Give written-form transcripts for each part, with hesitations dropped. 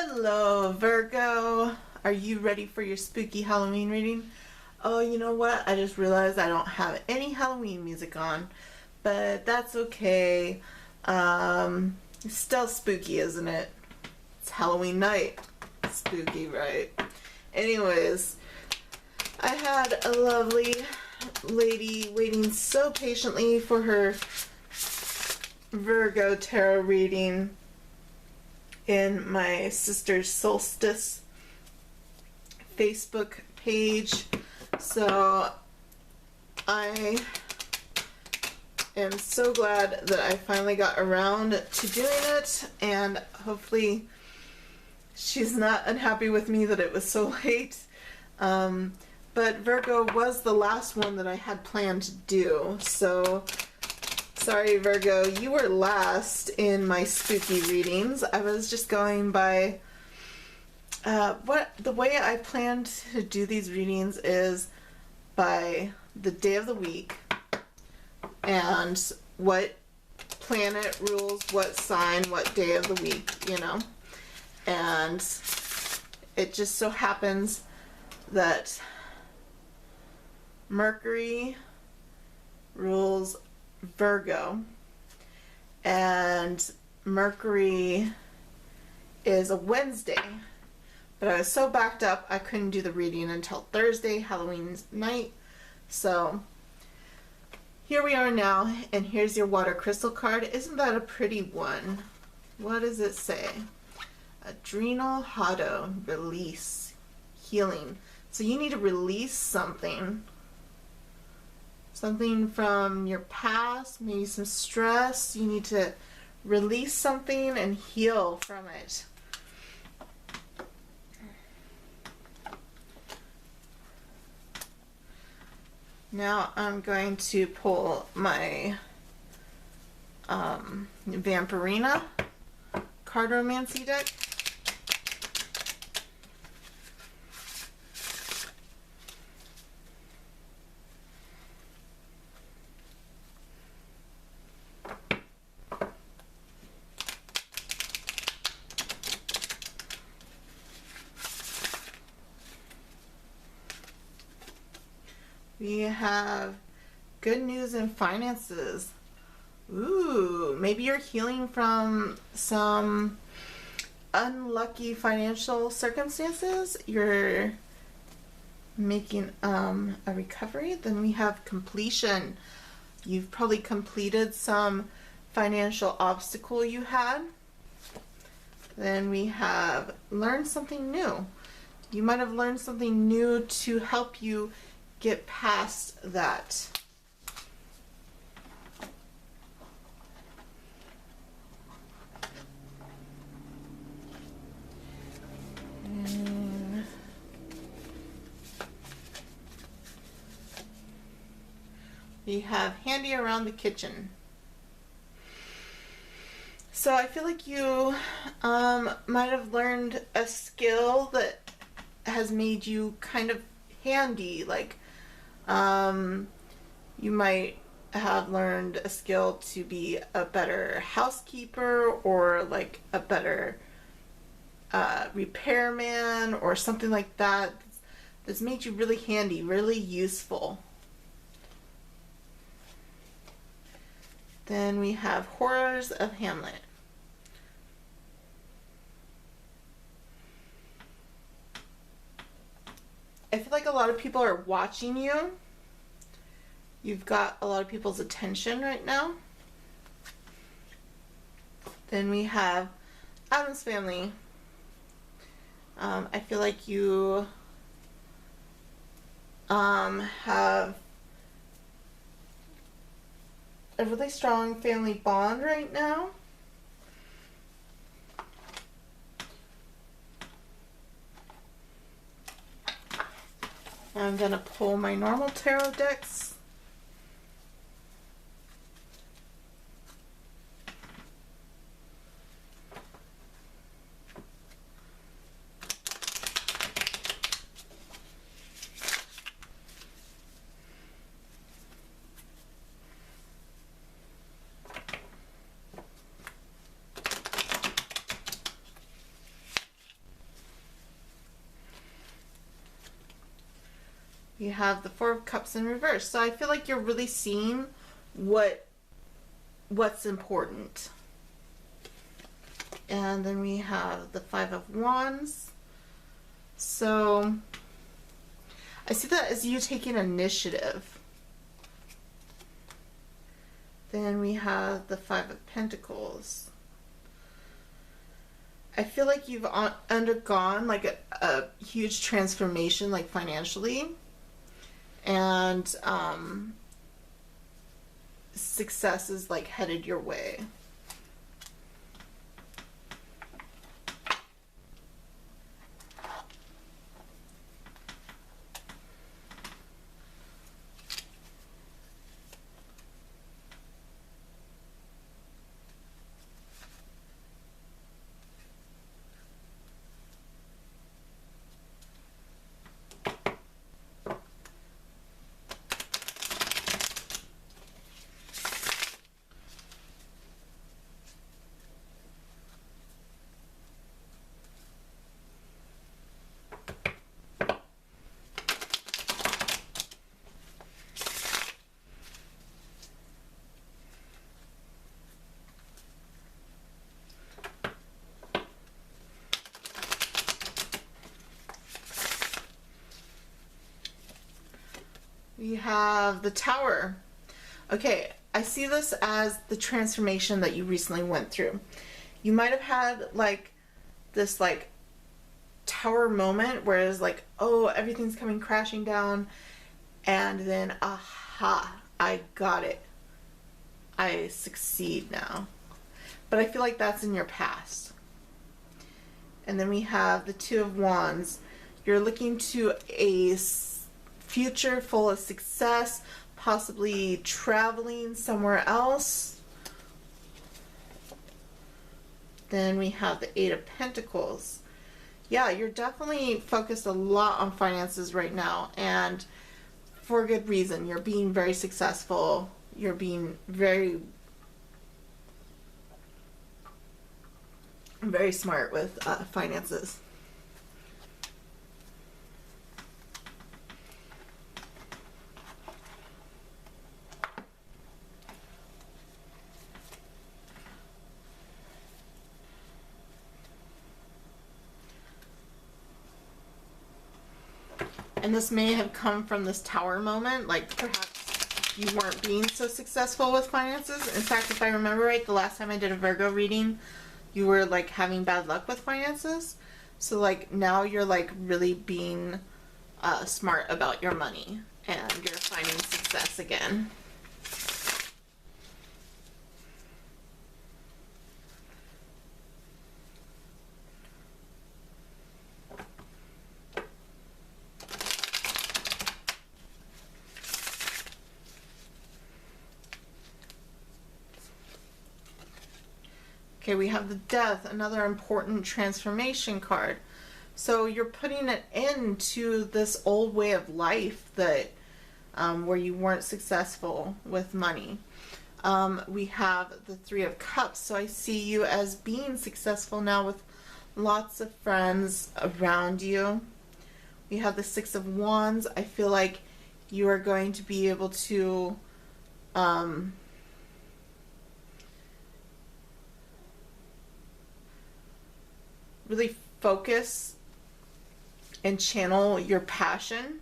Hello, Virgo. Are you ready for your spooky Halloween reading? Oh, you know what? I just realized I don't have any Halloween music on, but that's okay. It's still spooky, isn't it? It's Halloween night. Spooky, right? Anyways, I had a lovely lady waiting so patiently for her Virgo tarot reading in my sister's solstice Facebook page. So I am so glad that I finally got around to doing it, and hopefully she's not unhappy with me that it was so late. But Virgo was the last one that I had planned to do, so sorry, Virgo, you were last in my spooky readings. I was just going by the way I planned to do these readings is by the day of the week and what planet rules what sign, what day of the week, you know. And it just so happens that Mercury rules Virgo, and Mercury is a Wednesday, but I was so backed up I couldn't do the reading until Thursday, Halloween night. So here we are now, and here's your water crystal card. Isn't that a pretty one? What does it say? Adrenal Hado, release, healing. So you need to release something from your past, maybe some stress. You need to release something and heal from it. Now I'm going to pull my Vampirina Cardomancy deck. We have good news in finances. Ooh, maybe you're healing from some unlucky financial circumstances. You're making a recovery. Then we have completion. You've probably completed some financial obstacle you had. Then we have learned something new. You might have learned something new to help you get past that. And we have handy around the kitchen. So I feel like you might have learned a skill that has made you kind of handy, like you might have learned a skill to be a better housekeeper, or like a better repairman, or something like that that's made you really handy, really useful. Then we have Horrors of Hamlet. I feel like a lot of people are watching you. You've got a lot of people's attention right now. Then we have Addams Family. I feel like you have a really strong family bond right now. I'm going to pull my normal tarot decks. We have the Four of Cups in reverse. So I feel like you're really seeing what's important. And then we have the Five of Wands. So I see that as you taking initiative. Then we have the Five of Pentacles. I feel like you've undergone like a huge transformation, like financially, and success is like headed your way. We have the Tower. Okay, I see this as the transformation that you recently went through. You might have had like this like tower moment where it's like, oh, everything's coming crashing down, and then aha, I got it. I succeed now. But I feel like that's in your past. And then we have the Two of Wands. You're looking to a future full of success, possibly traveling somewhere else. Then we have the Eight of Pentacles. Yeah, you're definitely focused a lot on finances right now, and for good reason. You're being very successful. You're being very smart with finances. And this may have come from this Tower moment, like perhaps you weren't being so successful with finances. In fact, if I remember right, the last time I did a Virgo reading, you were like having bad luck with finances. So like now you're like really being smart about your money, and you're finding success again. Okay, we have the Death, another important transformation card. So you're putting an end to this old way of life that where you weren't successful with money. We have the Three of Cups. So I see you as being successful now with lots of friends around you. We have the Six of Wands. I feel like you are going to be able to really focus and channel your passion.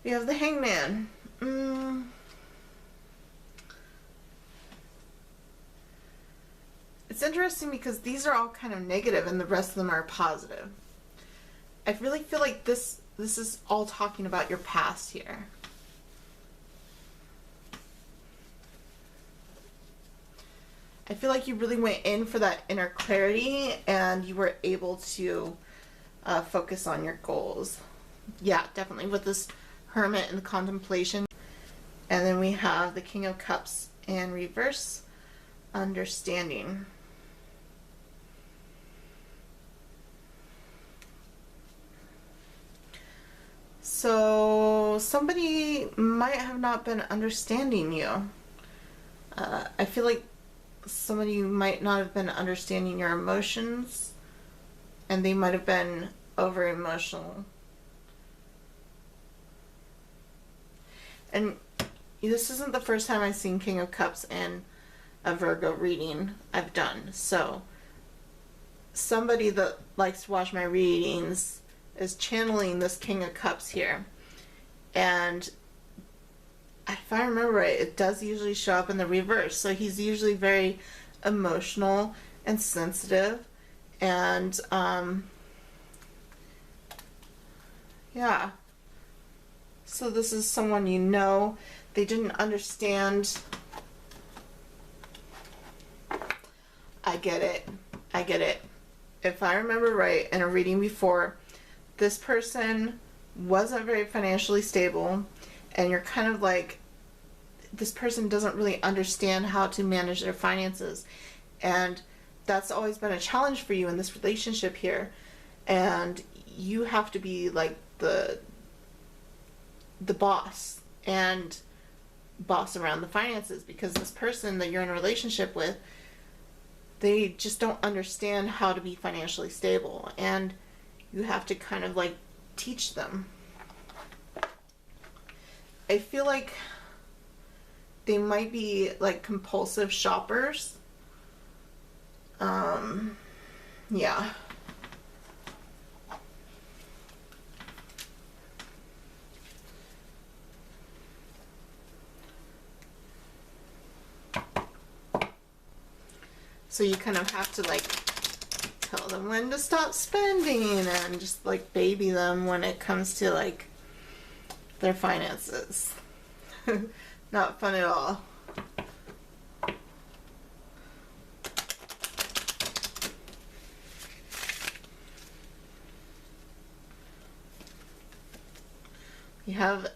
We have the Hangman. It's interesting because these are all kind of negative and the rest of them are positive. I really feel like this is all talking about your past here. I feel like you really went in for that inner clarity and you were able to focus on your goals. Yeah, definitely with this Hermit and contemplation. And then we have the King of Cups in reverse, understanding. So somebody might have not been understanding you. I feel like somebody might not have been understanding your emotions, and they might have been over emotional. And this isn't the first time I've seen King of Cups in a Virgo reading I've done. So somebody that likes to watch my readings is channeling this King of Cups here. And if I remember right, it does usually show up in the reverse. So he's usually very emotional and sensitive. And, yeah. So this is someone you know. They didn't understand. I get it. I get it. If I remember right, in a reading before, this person wasn't very financially stable, and you're kind of like, this person doesn't really understand how to manage their finances. And that's always been a challenge for you in this relationship here. And you have to be like the boss and boss around the finances, because this person that you're in a relationship with, they just don't understand how to be financially stable, and you have to kind of like teach them. I feel like they might be like compulsive shoppers. Yeah. So you kind of have to like tell them when to stop spending and just like baby them when it comes to like their finances. Not fun at all. You have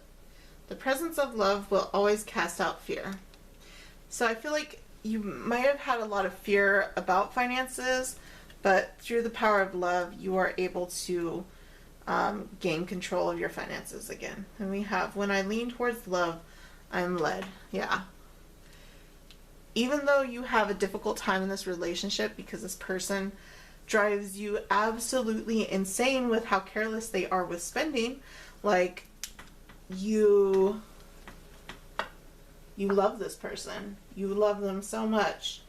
the presence of love will always cast out fear. So I feel like you might have had a lot of fear about finances, but through the power of love, you are able to gain control of your finances again. And we have, when I lean towards love, I'm led. Yeah. Even though you have a difficult time in this relationship because this person drives you absolutely insane with how careless they are with spending, like you love this person. You love them so much,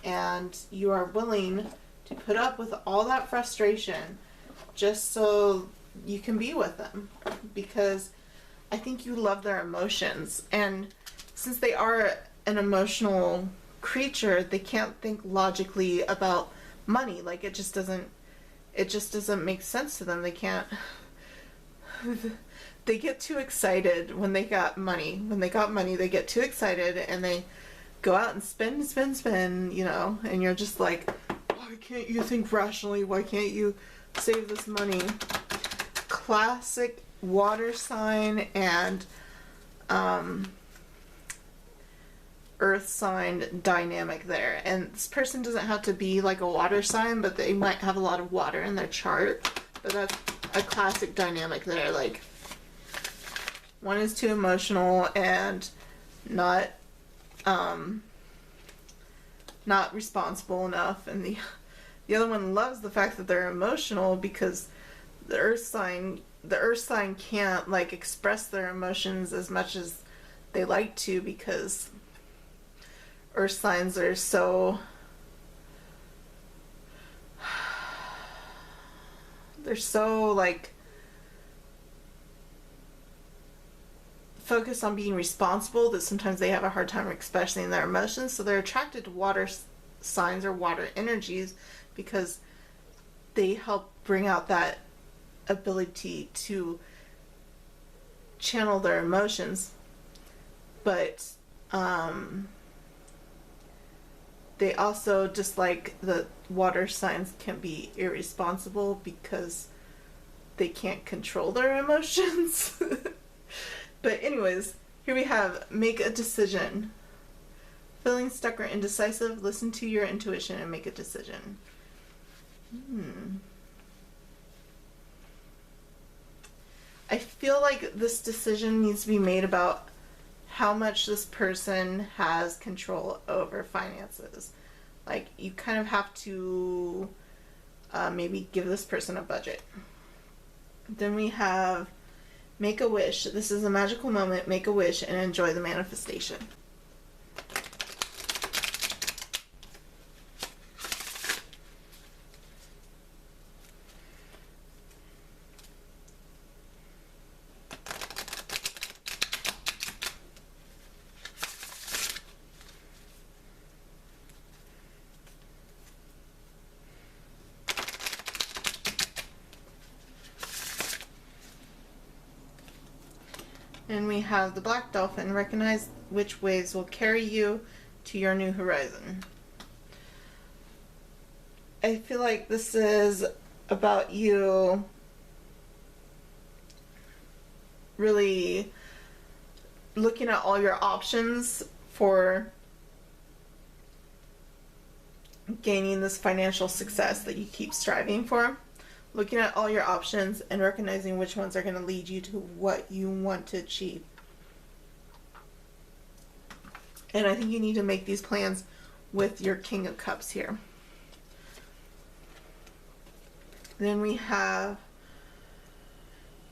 and you are willing to put up with all that frustration just so you can be with them, because I think you love their emotions. And since they are an emotional creature, they can't think logically about money. Like it just doesn't make sense to them. They can't they get too excited when they got money. When they got money, they get too excited and they go out and spend, you know, and you're just like, why can't you think rationally? Why can't you save this money? Classic water sign and earth sign dynamic there. And this person doesn't have to be like a water sign, but they might have a lot of water in their chart. But that's a classic dynamic there. Like, one is too emotional and not responsible enough, and the other one loves the fact that they're emotional, because the earth sign can't like express their emotions as much as they like to, because earth signs are so like focused on being responsible that sometimes they have a hard time expressing their emotions. So they're attracted to water signs or water energies because they help bring out that ability to channel their emotions, but they also, just like the water signs, can be irresponsible because they can't control their emotions. But anyways, here we have make a decision. Feeling stuck or indecisive, listen to your intuition and make a decision. I feel like this decision needs to be made about how much this person has control over finances. Like, you kind of have to maybe give this person a budget. Then we have make a wish. This is a magical moment. Make a wish and enjoy the manifestation. And we have the black dolphin. Recognize which waves will carry you to your new horizon. I feel like this is about you really looking at all your options for gaining this financial success that you keep striving for. Looking at all your options and recognizing which ones are going to lead you to what you want to achieve. And I think you need to make these plans with your King of Cups here. Then we have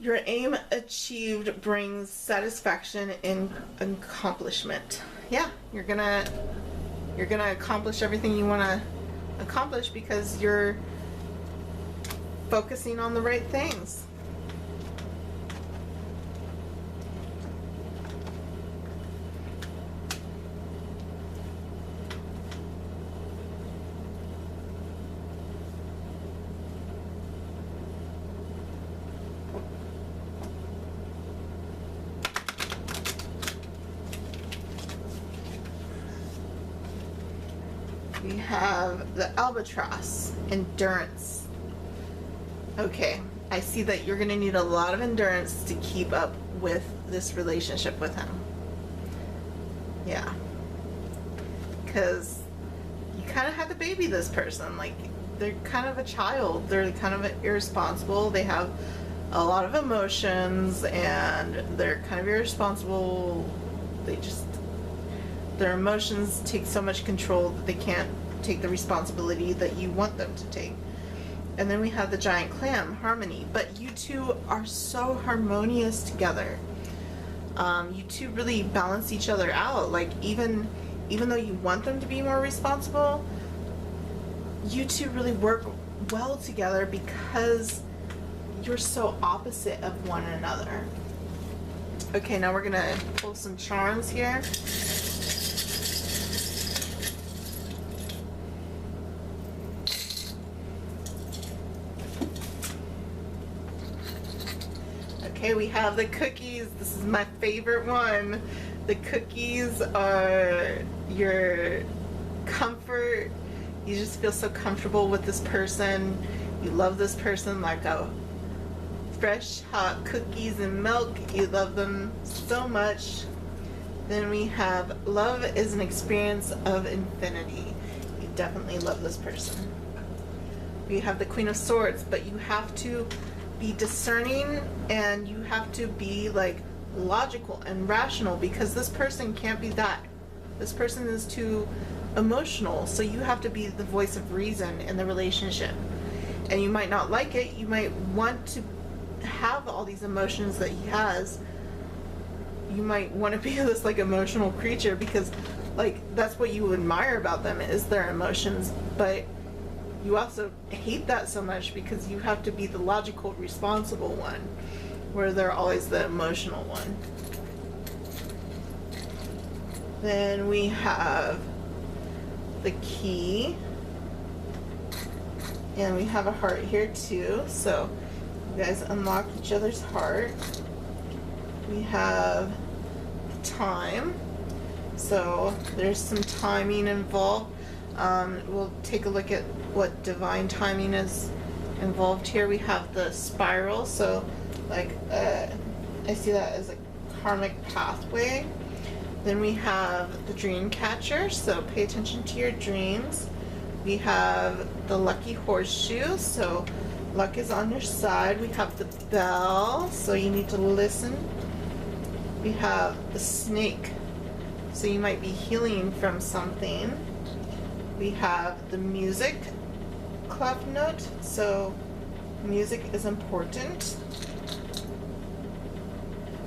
your aim achieved brings satisfaction and accomplishment. Yeah, you're gonna accomplish everything you want to accomplish because you're focusing on the right things. We have the albatross, endurance. Okay, I see that you're going to need a lot of endurance to keep up with this relationship with him. Yeah. Because you kind of have to baby this person. Like, they're kind of a child. They're kind of irresponsible. They have a lot of emotions and they're kind of irresponsible. Their emotions take so much control that they can't take the responsibility that you want them to take. And then we have the giant clam, harmony. But you two are so harmonious together. You two really balance each other out. Like, even though you want them to be more responsible, you two really work well together because you're so opposite of one another. Okay, now we're gonna pull some charms here. Okay, we have the cookies. This is my favorite one. The cookies are your comfort. You just feel so comfortable with this person. You love this person like a fresh, hot cookies and milk. You love them so much. Then we have love is an experience of infinity. You definitely love this person. We have the Queen of Swords, but you have to be discerning and you have to be like logical and rational because this person can't be that. This person is too emotional, so you have to be the voice of reason in the relationship. And you might not like it, you might want to have all these emotions that he has. You might want to be this like emotional creature because like that's what you admire about them is their emotions, but you also hate that so much because you have to be the logical, responsible one, where they're always the emotional one. Then we have the key, and we have a heart here too. So You guys unlock each other's heart. We have time. So there's some timing involved. We'll take a look at what divine timing is involved here. We have the spiral. So like I see that as a karmic pathway. Then we have the dream catcher. So pay attention to your dreams. We have the lucky horseshoe. So luck is on your side. We have the bell. So you need to listen. We have the snake. So you might be healing from something. We have the music clef note. So music is important.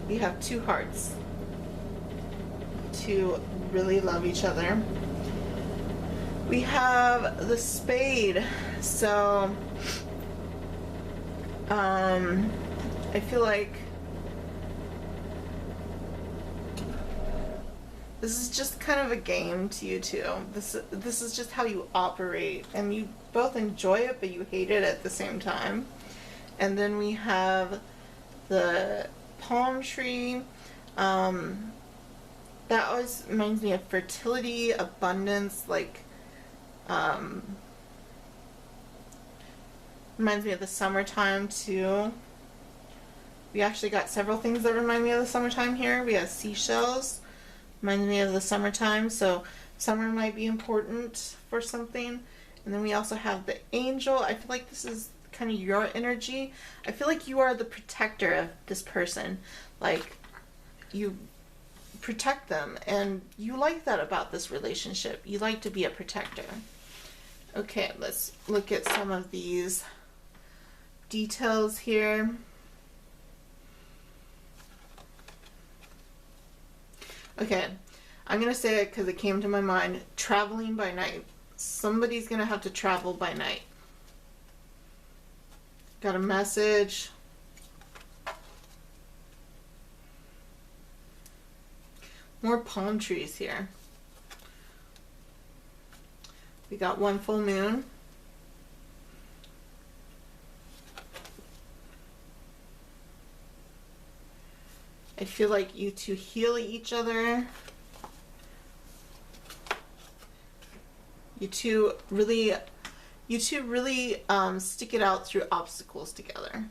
We have two hearts to really love each other. We have the spade. So I feel like this is just kind of a game to you two. This is just how you operate, and you both enjoy it, but you hate it at the same time. And then we have the palm tree. That always reminds me of fertility, abundance, like reminds me of the summertime too. We actually got several things that remind me of the summertime here. We have seashells. Reminds me of the summertime, so summer might be important for something. And then we also have the angel. I feel like this is kind of your energy. I feel like you are the protector of this person. Like, you protect them, and you like that about this relationship. You like to be a protector. Okay, let's look at some of these details here. Okay, I'm going to say it because it came to my mind. Traveling by night. Somebody's going to have to travel by night. Got a message. More palm trees here. We got one full moon. I feel like you two heal each other. You two really stick it out through obstacles together.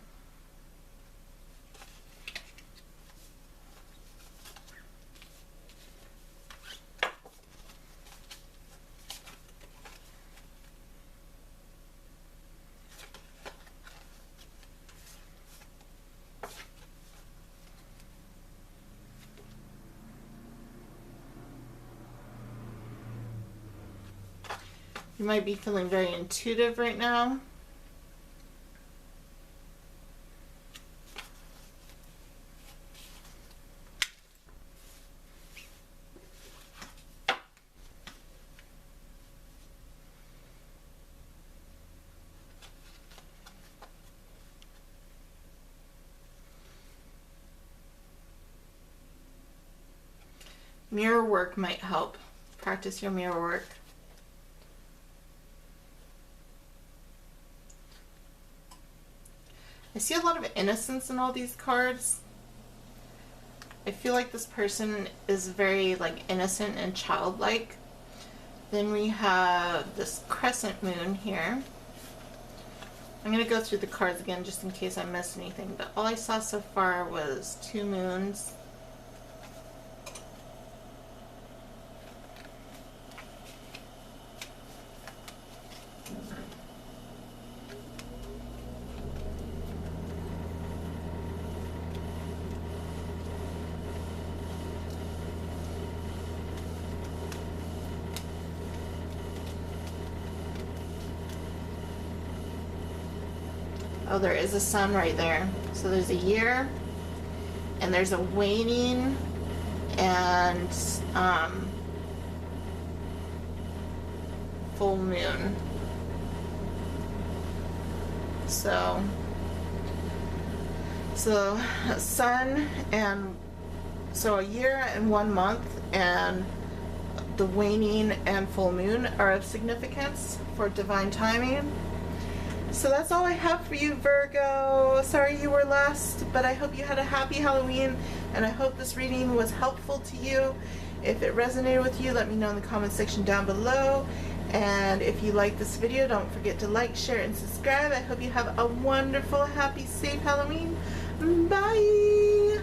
You might be feeling very intuitive right now. Mirror work might help. Practice your mirror work. I see a lot of innocence in all these cards. I feel like this person is very like innocent and childlike. Then we have this crescent moon here. I'm going to go through the cards again just in case I missed anything, but all I saw so far was two moons. Oh, there is a sun right there. So there's a year, and there's a waning, and full moon. So sun, and so a year and 1 month, and the waning and full moon are of significance for divine timing. So that's all I have for you, Virgo. Sorry you were last, but I hope you had a happy Halloween, and I hope this reading was helpful to you. If it resonated with you, let me know in the comment section down below. And if you like this video, don't forget to like, share, and subscribe. I hope you have a wonderful, happy, safe Halloween. Bye!